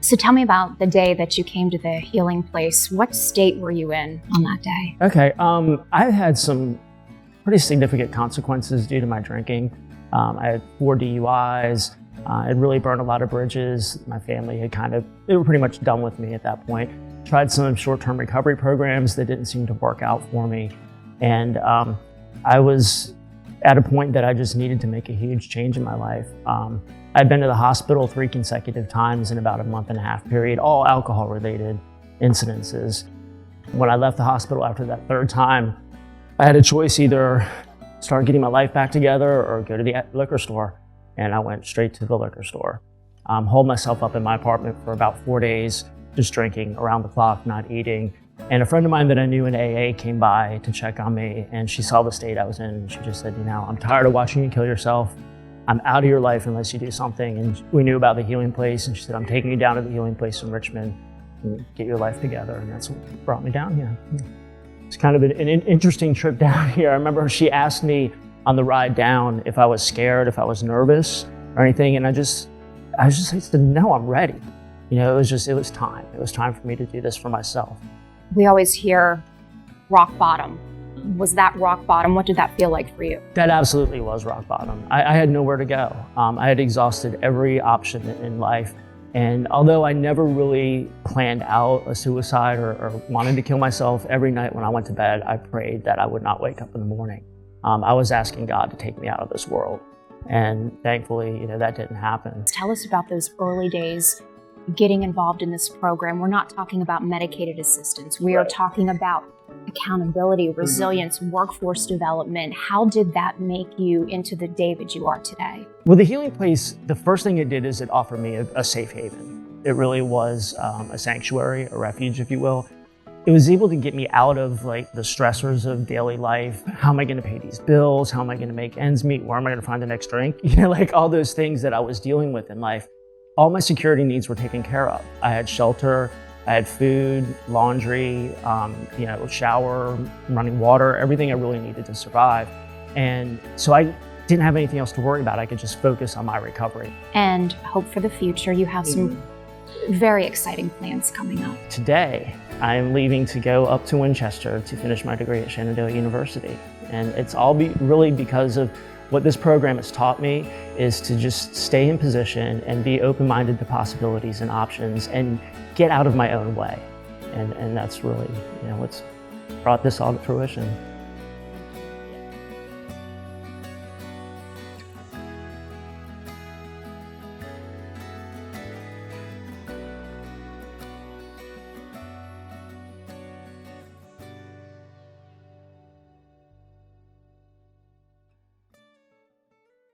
So tell me about the day that you came to the healing place. What state were you in on that day? Okay, I had some pretty significant consequences due to my drinking. I had 4 DUIs. It really burned a lot of bridges. My family they were pretty much done with me at that point. Tried some short-term recovery programs that didn't seem to work out for me. And I was at a point that I just needed to make a huge change in my life. I'd been to the hospital 3 consecutive times in about a month-and-a-half period, all alcohol-related incidences. When I left the hospital after that 3rd time, I had a choice: either start getting my life back together or go to the liquor store. And I went straight to the liquor store. Holed myself up in my apartment for about 4 days, just drinking around the clock, not eating. And a friend of mine that I knew in AA came by to check on me, and she saw the state I was in, and she just said, I'm tired of watching you kill yourself. I'm out of your life unless you do something. And we knew about the healing place, and she said, I'm taking you down to the healing place in Richmond and get your life together. And that's what brought me down here. It's kind of an interesting trip down here. I remember she asked me on the ride down if I was scared, if I was nervous or anything. And I just said, no, I'm ready. It was time. It was time for me to do this for myself. We always hear rock bottom. Was that rock bottom? What did that feel like for you? That absolutely was rock bottom. I had nowhere to go. I had exhausted every option in life. And although I never really planned out a suicide or wanted to kill myself, every night when I went to bed, I prayed that I would not wake up in the morning. I was asking God to take me out of this world. And thankfully, that didn't happen. Tell us about those early days getting involved in this program. We're not talking about medicated assistance. We are talking about accountability, resilience, workforce development. How did that make you into the David you are today? Well, the healing place, the first thing it did is it offered me a safe haven. It really was a sanctuary, a refuge, if you will. It was able to get me out of the stressors of daily life. How am I going to pay these bills? How am I going to make ends meet? Where am I going to find the next drink? All those things that I was dealing with in life. All my security needs were taken care of. I had shelter, I had food, laundry, shower, running water, everything I really needed to survive. And so I didn't have anything else to worry about. I could just focus on my recovery. And hope for the future. You have some very exciting plans coming up. Today, I am leaving to go up to Winchester to finish my degree at Shenandoah University. And it's all really because of what this program has taught me, is to just stay in position and be open-minded to possibilities and options and get out of my own way. And that's really what's brought this all to fruition.